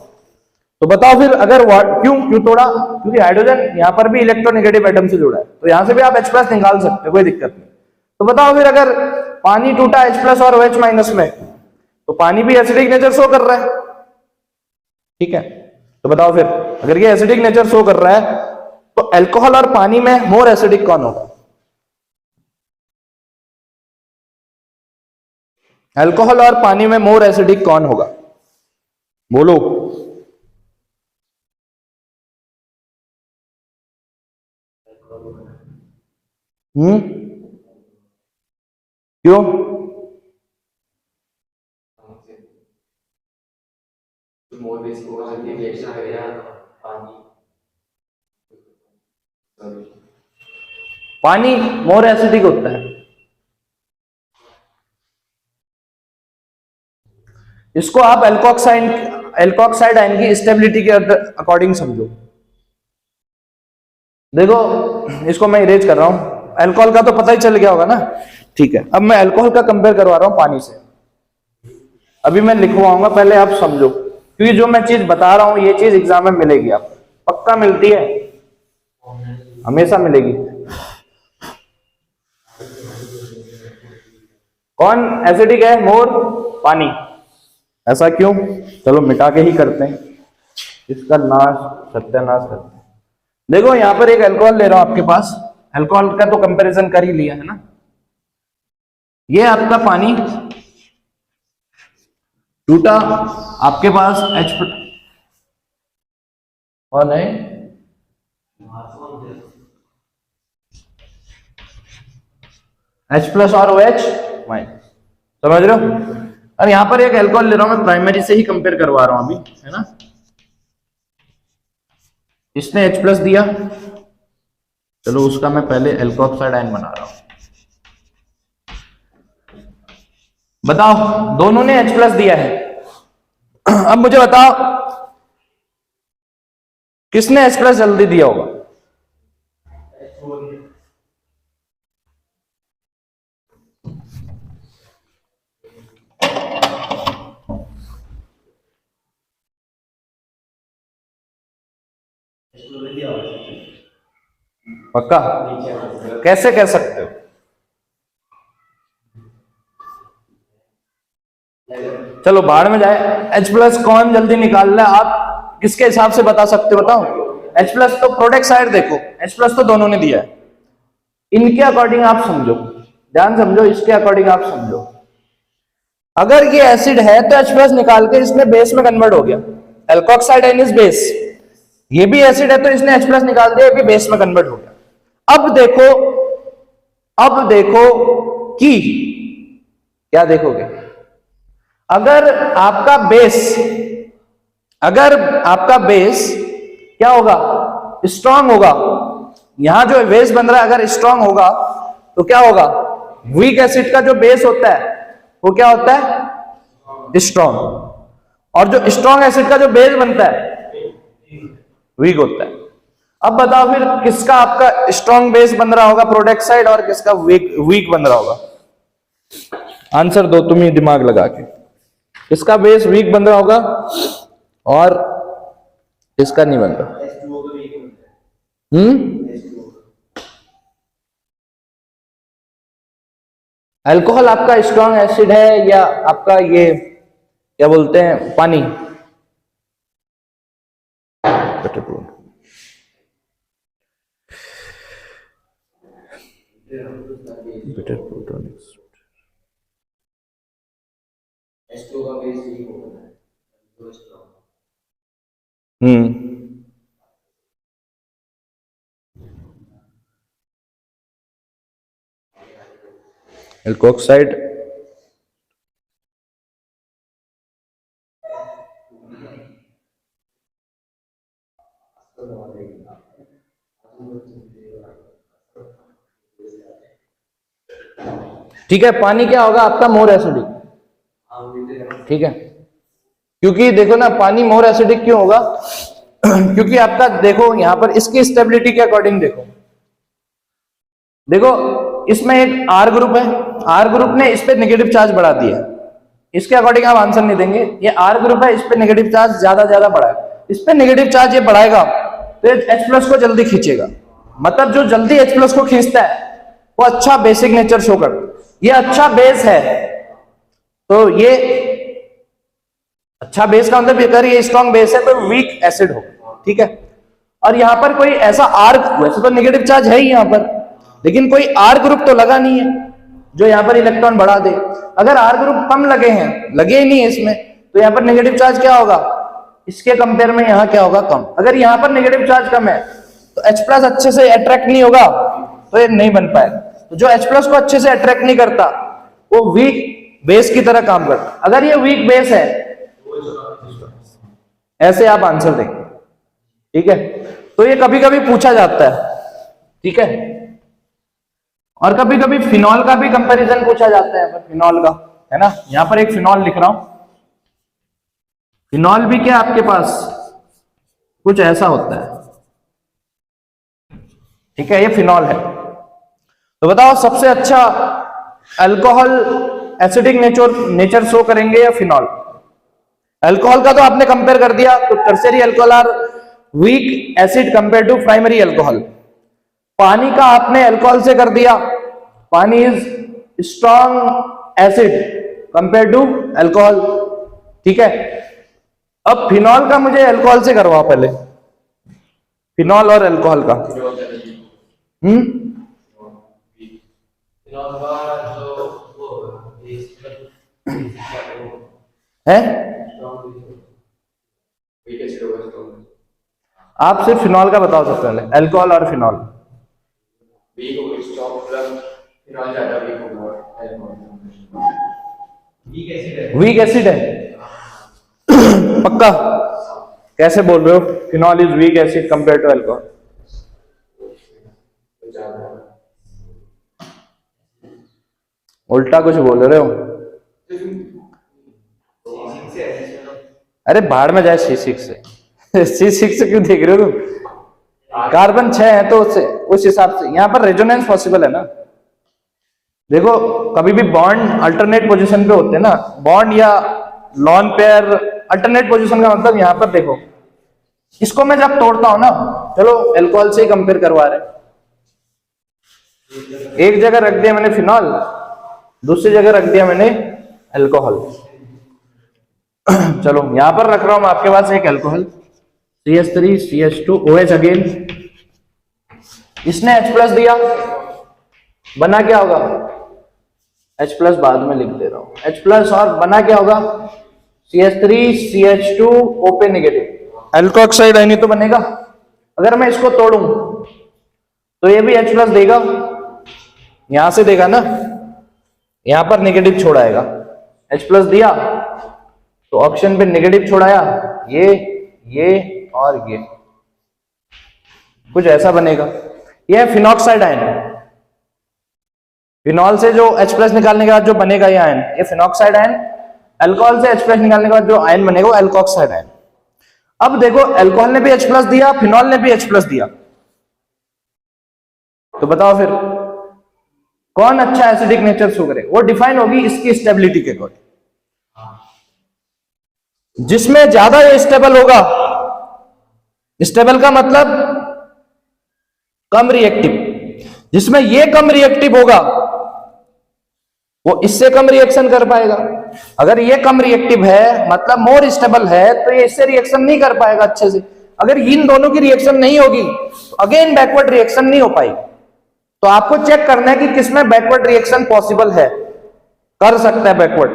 A: तो बताओ फिर अगर क्यों तोड़ा, क्योंकि हाइड्रोजन यहां पर भी इलेक्ट्रोनेगेटिव एटम से जुड़ा है, तो यहां से भी आप H+ निकाल सकते हो, कोई दिक्कत नहीं। तो बताओ फिर अगर पानी टूटा H+ और OH- में, तो पानी भी एसिडिक नेचर शो कर रहा है, ठीक है। तो बताओ फिर अगर ये एसिडिक नेचर शो कर रहा है तो अल्कोहल और पानी में मोर एसिडिक कौन होगा? अल्कोहल और पानी में मोर एसिडिक कौन होगा, बोलो। क्यों? पानी मोर एसिडिक होता है। इसको आप एल्कोक्साइड आयन की स्टेबिलिटी के अकॉर्डिंग समझो। देखो इसको मैं इरेज कर रहा हूं, अल्कोहल का तो पता ही चल गया होगा ना, ठीक है। अब मैं अल्कोहल का कंपेयर करवा रहा हूं पानी से, अभी मैं लिखवाऊंगा, पहले आप समझो, क्योंकि जो मैं चीज बता रहा हूं ये चीज एग्जाम में मिलेगी, आपको पक्का मिलती है, हमेशा मिलेगी। कौन एसिडिक है? मोर पानी। ऐसा क्यों? चलो मिटा के ही करते हैं, इसका सत्यानाश करते हैं। देखो यहां पर एक अल्कोहल ले रहा हूं आपके पास, अल्कोहल का तो कंपैरिजन कर ही लिया है ना। ये आपका पानी टूटा, आपके पास कौन है? H+ और OH-, समझ रहे हो। अब यहां पर एक अल्कोहल ले रहा हूं मैं, प्राइमरी से ही कंपेयर करवा रहा हूं अभी, है ना। इसने H+ दिया, चलो उसका मैं पहले एल्कोक्साइड आयन बना रहा हूं। बताओ दोनों ने H+ दिया है, अब मुझे बताओ किसने H+ जल्दी दिया होगा? पक्का? कैसे कह सकते हो? चलो बाहर में जाए, H+ कौन जल्दी निकाल रहा है, आप किसके हिसाब से बता सकते हो? बताओ। H+ तो प्रोडक्ट साइड देखो, H+ तो दोनों ने दिया है, इनके अकॉर्डिंग आप समझो, ध्यान समझो, इसके अकॉर्डिंग आप समझो। अगर ये एसिड है तो H+ निकाल के इसमें बेस में कन्वर्ट हो गया, एल्कोक्साइड आयन इज बेस। ये भी एसिड है तो इसने H+ निकाल दिया, ये भी बेस में कन्वर्ट हो गया। अब देखो कि क्या देखोगे, अगर आपका बेस क्या होगा, स्ट्रांग होगा, यहां जो बेस बन रहा है अगर स्ट्रांग होगा तो क्या होगा, वीक एसिड का जो बेस होता है वो क्या होता है, स्ट्रांग, और जो स्ट्रांग एसिड का जो बेस बनता है वीक होता है। अब बताओ फिर किसका आपका स्ट्रांग बेस बन रहा होगा प्रोडक्ट साइड और किसका वीक बन रहा होगा, आंसर दो तुम ही दिमाग लगा के, किसका बेस वीक बन रहा होगा और किसका नहीं बन रहा। अल्कोहल आपका स्ट्रांग एसिड है या आपका ये क्या बोलते हैं पानी, बिटर प्रोटोनिक्स, एल्कोक्साइड ठीक है, पानी क्या होगा आपका मोर एसिडिक, ठीक है, क्योंकि देखो ना पानी मोर एसिडिक क्यों होगा क्योंकि आपका देखो यहां पर इसकी स्टेबिलिटी के अकॉर्डिंग देखो इसमें एक आर ग्रुप है, आर ग्रुप ने इस पे नेगेटिव चार्ज बढ़ा दिया, इसके अकॉर्डिंग आप आंसर नहीं देंगे, ये आर ग्रुप है इस पे नेगेटिव चार्ज ज्यादा बढ़ा है, इस पे नेगेटिव चार्ज ये बढ़ाएगा तो H प्लस को जल्दी खींचेगा, मतलब जो जल्दी H प्लस को खींचता है वो अच्छा बेसिक नेचर शो करता है, ये अच्छा बेस है, तो ये अच्छा बेस का मतलब अगर ये स्ट्रॉन्ग बेस है तो वीक एसिड होगा, ठीक है। और यहां पर कोई ऐसा आर, वैसे तो नेगेटिव चार्ज है ही यहां पर, लेकिन कोई आर ग्रुप तो लगा नहीं है जो यहां पर इलेक्ट्रॉन बढ़ा दे, अगर आर ग्रुप कम लगे हैं, लगे ही नहीं है इसमें, तो यहां पर नेगेटिव चार्ज क्या होगा, इसके कंपेयर में यहां क्या होगा, कम। अगर यहां पर नेगेटिव चार्ज कम है तो H प्लस अच्छे से अट्रैक्ट नहीं होगा तो ये नहीं बन पाएगा, तो जो H प्लस को अच्छे से अट्रैक्ट नहीं करता वो वीक बेस की तरह काम करता, अगर ये वीक बेस है ऐसे आप आंसर देंगे, ठीक है। तो ये कभी कभी पूछा जाता है, ठीक है, और कभी कभी फिनॉल का भी कंपैरिजन पूछा जाता है, फिनॉल का है ना, यहां पर एक फिनॉल लिख रहा हूं, फिनॉल भी क्या आपके पास कुछ ऐसा होता है, ठीक है, ये फिनॉल है। तो बताओ सबसे अच्छा अल्कोहल एसिडिक नेचर शो करेंगे या फिनॉल, अल्कोहल का तो आपने कंपेयर कर दिया, तो tertiary alcohol are weak acid compare to primary alcohol, पानी का आपने अल्कोहल से कर दिया, पानी is strong acid compare to alcohol, ठीक है। अब फिनॉल का मुझे अल्कोहल से करवाओ पहले, फिनॉल और अल्कोहल का, है आप सिर्फ फिनॉल का बताओ सबसे पहले, अल्कोहल और फिनॉल, वीक एसिड है पक्का, कैसे बोल रहे हो phenol is weak acid compare to alcohol, उल्टा कुछ बोल रहे हो, अरे बाहर में जाए C6 से C6 से क्यों देख रहे हो तुम, कार्बन 6 है तो उस हिसाब से यहां पर रेजोनेंस पॉसिबल है ना, देखो कभी भी बॉन्ड अल्टरनेट पोजीशन पे होते हैं ना, बॉन्ड या लॉन पेयर अल्टरनेट पोजीशन का मतलब यहां पर देखो, इसको मैं जब तोड़ता हूं ना, चलो अल्कोहल से ही कंपेयर करवा रहे, एक जगह रख दिया मैंने फिनॉल, दूसरी जगह रख दिया मैंने अल्कोहल, चलो यहां पर रख रहा हूं मैं आपके पास एक alcohol CH3 CH2 OH again, इसने H प्लस दिया, बना क्या होगा, H प्लस बाद में लिख दे रहा हूं, H प्लस और बना क्या होगा CH3 CH2 O पे नेगेटिव, अल्कोक्साइड नहीं तो बनेगा। अगर मैं इसको तोड़ूं तो ये भी H प्लस देगा, यहां से देगा ना, यहां पर नेगेटिव छोड़ाएगा। H प्लस दिया तो ऑप्शन पे नेगेटिव छोड़ाया, ये और ये, कुछ ऐसा बनेगा। ये है फिनॉक्साइड आयन। फिनॉल से जो H प्लस निकालने के बाद जो बनेगा ये आयन, ये फिनॉक्साइड आयन। अल्कोहल से H प्लस निकालने के बाद जो आयन बनेगा वो एल्कोक्साइड आयन। अब देखो अल्कोहल ने भी H प्लस दिया, फिनॉल ने भी H प्लस दिया, तो बताओ फिर कौन अच्छा एसिडिक नेचर शो करे? वो डिफाइन होगी इसकी स्टेबिलिटी के अकॉर्डिंग। जिसमें ज्यादा ये स्टेबल होगा, स्टेबल का मतलब कम रिएक्टिव, जिसमें ये कम रिएक्टिव होगा वो इससे कम रिएक्शन कर पाएगा। अगर ये कम रिएक्टिव है मतलब मोर स्टेबल है, तो ये इससे रिएक्शन नहीं कर पाएगा अच्छे से। अगर इन दोनों की रिएक्शन नहीं होगी तो अगेन बैकवर्ड रिएक्शन नहीं हो पाएगी। तो आपको चेक करना है कि किसमें बैकवर्ड रिएक्शन पॉसिबल है, कर सकता है बैकवर्ड,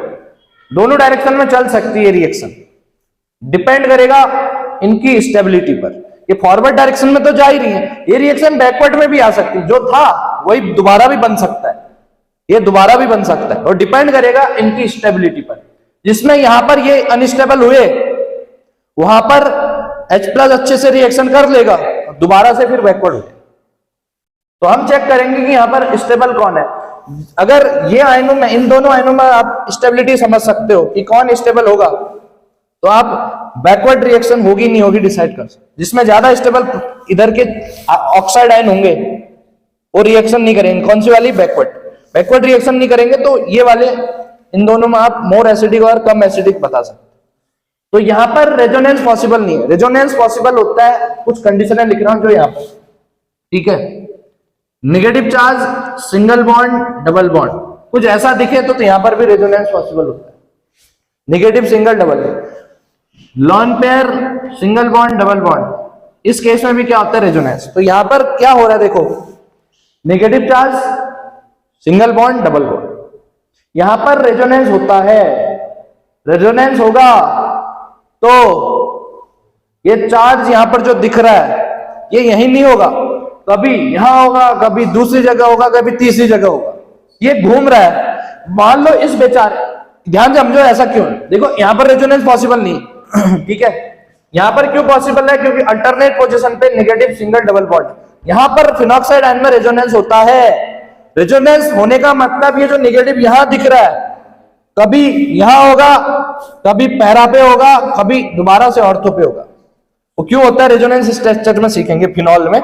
A: दोनों डायरेक्शन में चल सकती है रिएक्शन। डिपेंड करेगा इनकी स्टेबिलिटी पर। ये फॉरवर्ड डायरेक्शन में तो जा ही रही है, ये रिएक्शन बैकवर्ड में भी आ सकती है, जो था वही दोबारा भी बन सकता है, ये दोबारा भी बन सकता है, और डिपेंड करेगा इनकी स्टेबिलिटी पर। जिसमें यहां पर ये अनस्टेबल हुए वहां पर H प्लस अच्छे से रिएक्शन कर लेगा, दोबारा से फिर बैकवर्ड हुए। तो हम चेक करेंगे कि यहां पर स्टेबल कौन है। अगर ये आयनों में, इन दोनों आयनों में आप स्टेबिलिटी समझ सकते हो कि कौन स्टेबल होगा, तो आप बैकवर्ड रिएक्शन होगी नहीं होगी डिसाइड कर सकते। जिसमें ज्यादा स्टेबल इधर के ऑक्साइड आयन होंगे वो रिएक्शन नहीं करेंगे, कौन सी वाली? बैकवर्ड रिएक्शन नहीं करेंगे। तो ये वाले, इन दोनों में आप मोर एसिडिक और कम एसिडिक बता सकते। तो यहां पर रेजोनेंस पॉसिबल नहीं है। रेजोनेंस पॉसिबल होता है, कुछ कंडीशनें लिख रहा हूं जो यहां पर, ठीक है। Negative charge, single bond, double bond, कुछ ऐसा दिखे तो यहां पर भी रेजोनेंस पॉसिबल होता है। Negative, single, double, lone pair, single bond, double bond, इस केस में भी क्या होता है? रेजोनेंस। तो यहां पर क्या हो रहा है देखो, negative charge, single bond, double bond, यहां पर रेजोनेंस होता है। रेजोनेंस होगा तो ये चार्ज यहां पर जो दिख रहा है ये यहीं नहीं होगा, कभी यहां होगा, कभी दूसरी जगह होगा, कभी तीसरी जगह होगा, ये घूम रहा है। मान लो इस बेचारे, ध्यान से समझो ऐसा क्यों है। देखो यहां पर रेजोनेंस पॉसिबल नहीं ठीक है। यहां पर क्यों पॉसिबल है? क्योंकि अल्टरनेट पोजीशन पे नेगेटिव, सिंगल, डबल बॉन्ड, यहां पर फिनॉक्साइड आयन में रेजोनेंस होता है। रेजोनेंस होने का मतलब ये जो नेगेटिव यहां दिख रहा है, कभी यहां होगा, कभी पैरा पे होगा, कभी दोबारा से ऑर्थो पे होगा। वो क्यों होता है रेजोनेंस स्ट्रक्चर में सीखेंगे फिनॉल में।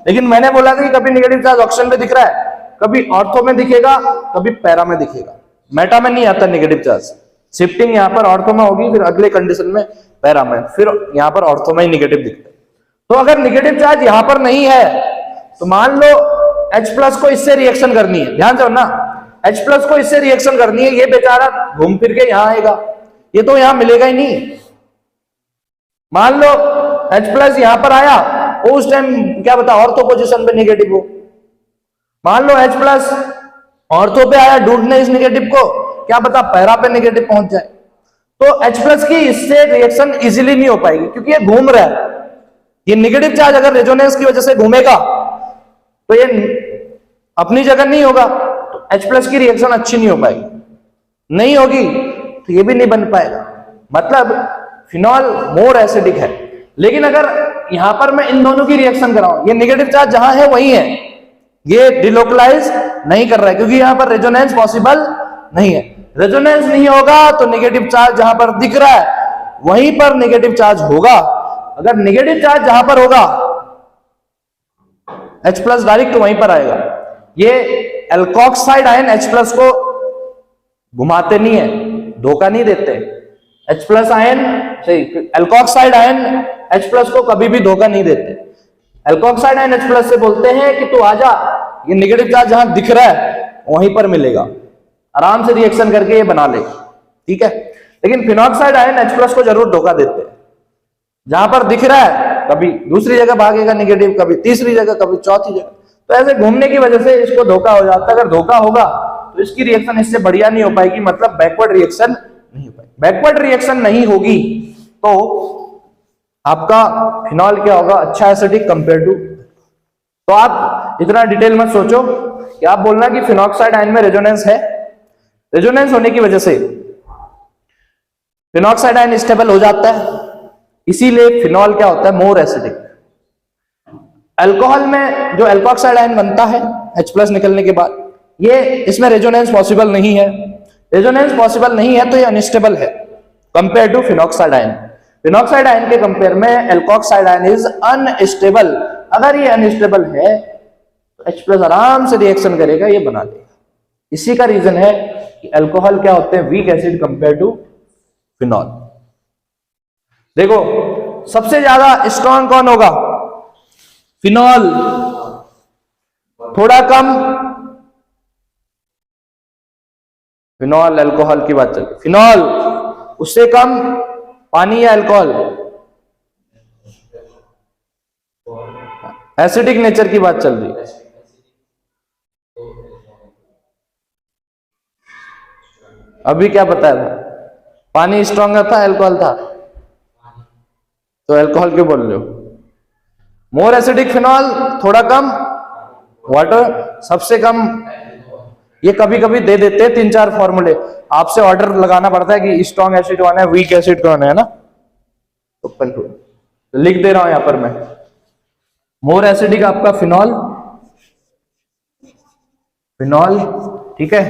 A: लेकिन मैंने बोला था कि कभी नेगेटिव चार्ज ऑक्सीजन पे दिख रहा है, कभी ऑर्थो में दिखेगा, कभी पैरा में दिखेगा, मेटा में नहीं आता नेगेटिव चार्ज। शिफ्टिंग यहां पर ऑर्थो में होगी, फिर अगले कंडीशन में पैरा में, फिर यहां पर ऑर्थो में ही नेगेटिव दिखता है। तो अगर नेगेटिव चार्ज यहां पर नहीं है तो मान लो H प्लस को इससे रिएक्शन करनी है, ध्यान से ना, H प्लस को इससे रिएक्शन करनी है, ये बेचारा घूम फिर के यहां आएगा, ये तो यहां मिलेगा ही नहीं। मान लो H प्लस यहां पर आया, उस टाइम क्या बता ऑर्थो पोजीशन पे नेगेटिव हो। मान लो H प्लस ऑर्थो पे आया, ढूंढने इस नेगेटिव को, क्या बता पैरा पे नेगेटिव पहुंच जाए। तो H प्लस की इससे रिएक्शन इजीली नहीं हो पाएगी, क्योंकि ये घूम रहा है। ये नेगेटिव चार्ज अगर रेजोनेंस की वजह से घूमेगा तो ये अपनी जगह नहीं होगा, तो H प्लस की रिएक्शन अच्छी नहीं हो पाएगी, नहीं होगी तो ये भी नहीं बन पाएगा। मतलब फिनॉल मोर एसिडिक है। लेकिन अगर यहां पर मैं इन दोनों की रिएक्शन कराऊं, ये नेगेटिव चार्ज जहां है वही है, ये डिलोकलाइज नहीं कर रहा है, क्योंकि यहां पर रेजोनेंस पॉसिबल नहीं है। रेजोनेंस नहीं होगा तो नेगेटिव चार्ज जहां पर दिख रहा है वहीं पर नेगेटिव चार्ज होगा। अगर नेगेटिव चार्ज जहां पर होगा H प्लस डायरेक्ट वहीं पर आएगा। ये एल्कोक्साइड आयन H प्लस को घुमाते नहीं है, धोखा नहीं देते। H प्लस आयन सही, एल्कोक्साइड आयन H प्लस को कभी भी धोखा नहीं देते। एल्कोक्साइड आयन H प्लस से बोलते हैं कि तू आजा, ये नेगेटिव चार्ज जहां दिख रहा है वहीं पर मिलेगा, आराम से रिएक्शन करके ये बना ले, ठीक है। लेकिन फिनॉक्साइड आयन H प्लस को जरूर धोखा देते हैं। जहां पर दिख रहा है कभी दूसरी जगह भागेगा नेगेटिव, कभी तीसरी जगह, कभी चौथी जगह, तो ऐसे घूमने की वजह से इसको धोखा हो जाता है। अगर धोखा होगा तो इसकी रिएक्शन इससे बढ़िया नहीं हो पाएगी, मतलब बैकवर्ड रिएक्शन नहीं हो पाएगी। बैकवर्ड रिएक्शन नहीं होगी तो आपका फिनॉल क्या होगा? अच्छा एसिडिक कंपेयर टू। तो आप इतना डिटेल मत सोचो कि आप बोलना कि फिनॉक्साइड आयन में रेजोनेंस है। रेजोनेंस होने की वजह से फिनॉक्साइड आयन स्टेबल हो जाता है, इसीलिए फिनॉल क्या होता है, मोर एसिडिक। अल्कोहल में जो एल्कोक्साइड आयन बनता है H+ निकलने के बाद, ये इसमें रेजोनेंस पॉसिबल नहीं है। रेजोनेंस पॉसिबल नहीं है तो ये अनस्टेबल है compare to phenoxide ion. Phenoxide ion के कंपेयर में एल्कोक्साइड आयन इज अनस्टेबल। अगर ये अनस्टेबल है तो H+ आराम से रिएक्शन करेगा, ये बना देगा। इसी का रीजन है कि अल्कोहल क्या होते हैं, weak acid compare to phenol. देखो सबसे ज्यादा स्ट्रॉन्ग कौन होगा, फिनॉल। थोड़ा कम फिनॉल, अल्कोहल की बात चल रही, फिनॉल उससे कम पानी या अल्कोहल, एसिडिक नेचर की बात चल रही है। अभी क्या बताया था, पानी स्ट्रॉन्गर था, अल्कोहल था, तो अल्कोहल क्यों बोल रहे हो। मोर एसिडिक फिनॉल, थोड़ा कम वाटर, सबसे कम। ये कभी कभी दे देते हैं 3-4 फॉर्मूले, आपसे ऑर्डर लगाना पड़ता है कि स्ट्रॉन्ग एसिड कौन है, वीक एसिड कौन है ना। तो लिख दे रहा हूं यहां पर मैं, मोर एसिडिक आपका फिनॉल, फिनॉल ठीक है,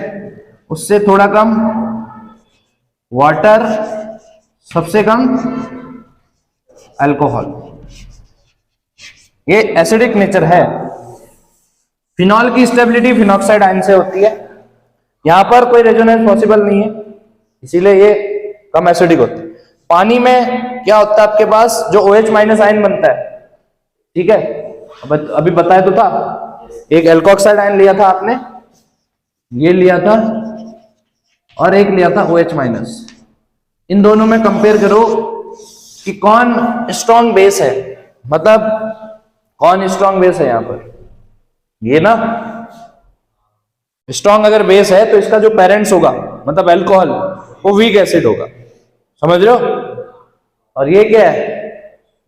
A: उससे थोड़ा कम वाटर, सबसे कम अल्कोहल। ये एसिडिक नेचर है। फिनॉल की स्टेबिलिटी फिनॉक्साइड आयन से होती है, यहां पर कोई रेजोनेंस पॉसिबल नहीं है, इसीलिए ये कम एसिडिक होती है। पानी में क्या होता है आपके पास, जो OH- आयन बनता है, ठीक है, अभी बताया तो था, एक एल्कोक्साइड आयन लिया था आपने, ये लिया था, और एक लिया था OH-। इन दोनों में कंपेयर करो कि कौन स्ट्रॉन्ग बेस है, मतलब कौन स्ट्रॉन्ग बेस है यहां पर। ये ना स्ट्रॉन्ग अगर बेस है तो इसका जो पेरेंट्स होगा, मतलब अल्कोहल, वो वीक एसिड होगा, समझ रहे हो। और ये क्या है,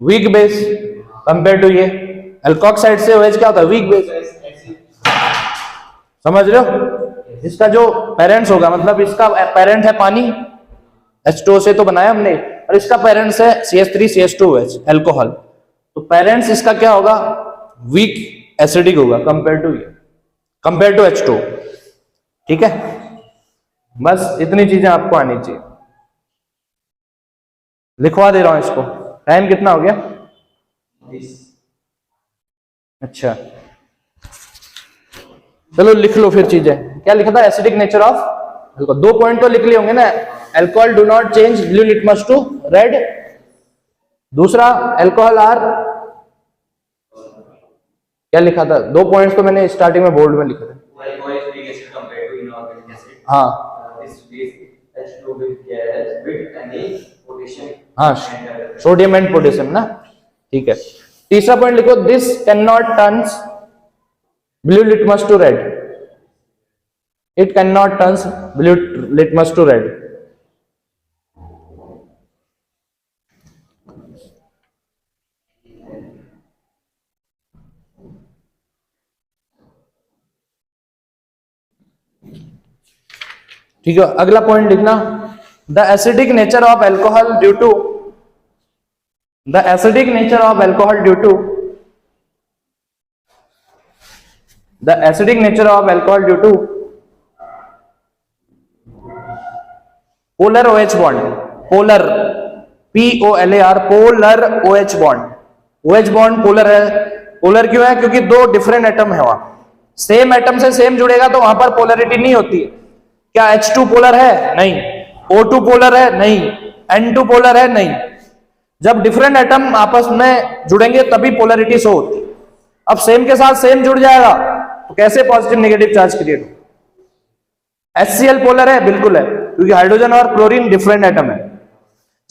A: वीक बेस कंपेयर टू ये अल्कोक्साइड से OH क्या होता है, वीक बेस, समझ रहे हो। इसका जो पेरेंट्स होगा, मतलब इसका पेरेंट है पानी, H2O से तो बनाया हमने, और इसका पेरेंट्स है CH3CH2OH अल्कोहल, तो पेरेंट्स इसका क्या होगा, वीक एसिडिक होगा कंपेयर टू ये, कंपेयर टू H2O, ठीक है। बस इतनी चीजें आपको आनी चाहिए। लिखवा दे रहा हूं इसको। टाइम कितना हो गया, 20। अच्छा चलो लिख लो फिर चीजें। क्या लिखा था, acidic nature of alcohol, 2 point तो लिख लिए होंगे ना। Alcohol do not change blue litmus to red. दूसरा, अल्कोहल आर, क्या लिखा था, 2 पॉइंट्स तो मैंने स्टार्टिंग में बोर्ड में लिखे थे। हाँ हाँ, सोडियम एंड पोटेशियम ना, ठीक है। तीसरा पॉइंट लिखो, this can not turns blue litmus to red, it can not turns blue litmus to red. ठीक है, अगला पॉइंट लिखना, the acidic nature of alcohol due to, the acidic nature of alcohol due to, the acidic nature of alcohol due to polar OH bond, polar POLAR, polar OH bond. OH bond polar है, polar क्यों है, क्योंकि 2 different atom है वहां, same atom से same जुड़ेगा तो वहां पर पोलरिटी नहीं होती है। क्या H2 पोलर है, नहीं। O2 पोलर है, नहीं। N2 पोलर है, नहीं। जब डिफरेंट एटम आपस में जुड़ेंगे तभी पोलरिटी शो होती है। अब सेम के साथ सेम जुड़ जाएगा तो कैसे पॉजिटिव नेगेटिव चार्ज क्रिएट हो। HCl पोलर है, बिल्कुल है, क्योंकि हाइड्रोजन और क्लोरीन डिफरेंट एटम है।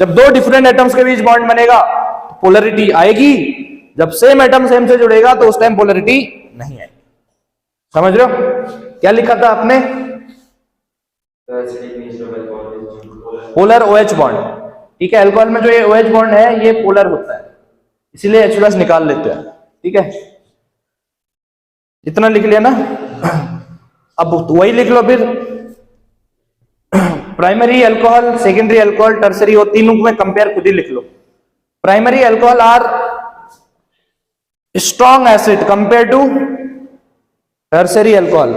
A: जब 2 डिफरेंट एटम्स के बीच बॉन्ड बनेगा तो पोलरिटी आएगी, जब सेम एटम सेम से जुड़ेगा तो उस टाइम पोलरिटी नहीं आएगी। समझ रहे हो। क्या लिखा था आपने, पोलर OH बॉन्ड, ठीक है। अल्कोहल में जो ये OH बॉन्ड है ये पोलर होता है, इसीलिए H+ निकाल लेते हैं, ठीक है। इतना लिख लिया ना। अब वही लिख लो फिर, primary alcohol, secondary alcohol, tertiary, वो तीनों में कंपेयर खुद ही लिख लो। Primary alcohol are strong acid compare to tertiary alcohol.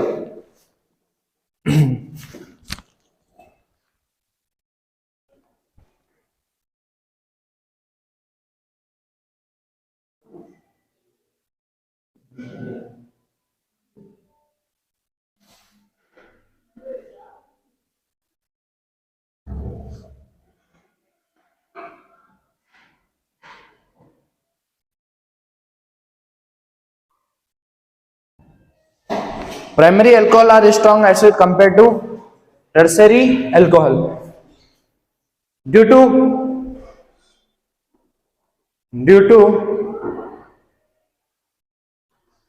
A: Primary alcohol are strong acid compared to tertiary alcohol due to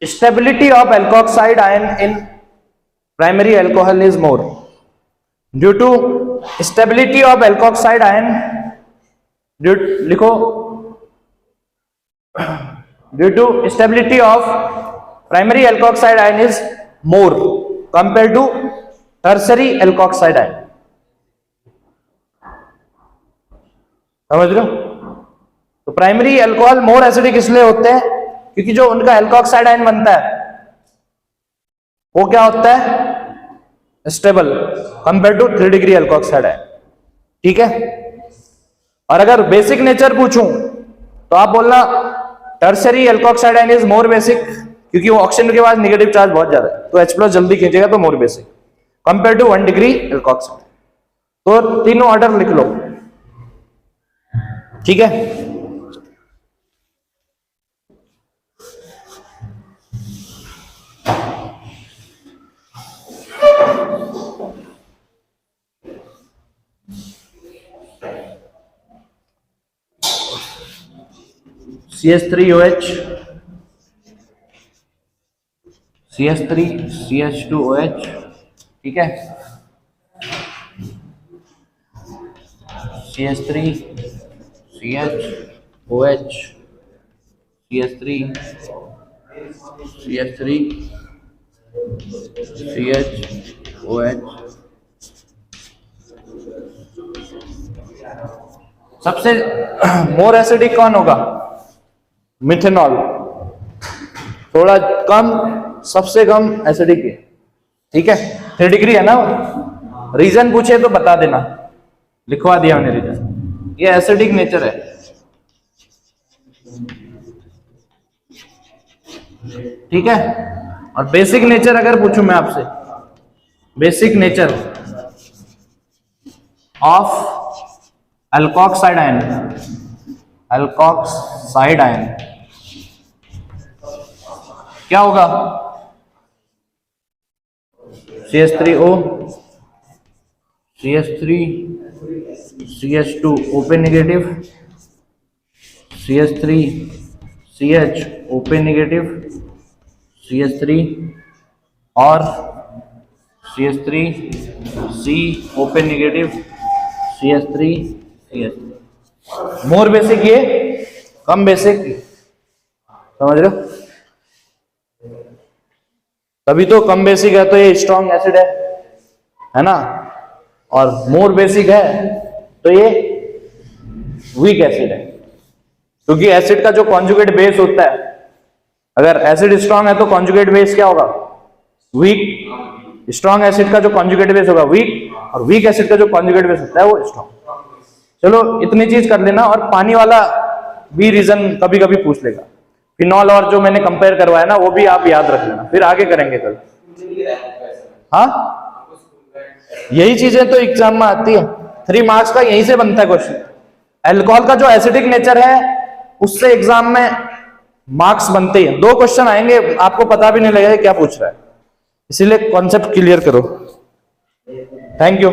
A: stability of alkoxide ion in primary alcohol is more. Due to stability of alkoxide ion, लिखो, due to stability of primary alkoxide ion is more compared to tertiary alkoxide ion. समझ लो। तो primary alcohol more acidic इसलिए होते हैं क्योंकि जो उनका alkoxide ion बनता है वो क्या होता है, stable compare to 3 degree alkoxide ion. ठीक है। और अगर बेसिक नेचर पूछूं तो आप बोलना tertiary alkoxide ion is more basic, क्योंकि वो ऑक्सीजन के बाद नेगेटिव चार्ज बहुत ज्यादा है, तो H+ जल्दी खींचेगा, तो more basic compare to 1 degree alkoxide. तो तीनों ऑर्डर लिख लो। ठीक है। CH3OH, CH3 CH2OH, ठीक है, CH3 CHOH, CH3 CH3 CHOH। सबसे मोर एसिडिक कौन होगा, मिथेनॉल। थोड़ा कम, सबसे कम एसिडिक है। ठीक है। 3 डिग्री है ना। रीजन पूछे तो बता देना, लिखवा दिया मैंने रीजन। ये एसिडिक नेचर है। ठीक है। और बेसिक नेचर अगर पूछूं मैं आपसे, basic nature of alkoxide ion, alkoxide ion क्या होगा, CH3O, CH3 CH2 open negative, CH3 CH open negative, CH3 और CH3 C open negative, CH3 CH। मोर बेसिक ये, कम बेसिक, समझ रहे हो। तभी तो कम बेसिक है तो ये स्ट्रॉन्ग एसिड है ना, और मोर बेसिक है तो ये वीक एसिड है, क्योंकि एसिड का जो कॉन्जुगेट बेस होता है, अगर एसिड स्ट्रॉन्ग है तो कॉन्जुगेट बेस क्या होगा, वीक। स्ट्रॉन्ग एसिड का जो कॉन्जुगेट बेस होगा वीक, और वीक एसिड का जो कॉन्जुगेट बेस होता है वो स्ट्रॉन्ग। चलो इतनी चीज कर लेना। और पानी वाला भी रीजन कभी कभी पूछ लेगा, फिनॉल और जो मैंने कंपेयर करवाया ना वो भी आप याद रख लेना, फिर आगे करेंगे कल। हाँ, यही चीजें तो एग्जाम में आती है, 3 मार्क्स का यहीं से बनता है क्वेश्चन। अल्कोहल का जो एसिडिक नेचर है उससे एग्जाम में मार्क्स बनते हैं। 2 क्वेश्चन आएंगे, आपको पता भी नहीं लगेगा क्या पूछ रहा है, इसीलिए कॉन्सेप्ट क्लियर करो। Thank you.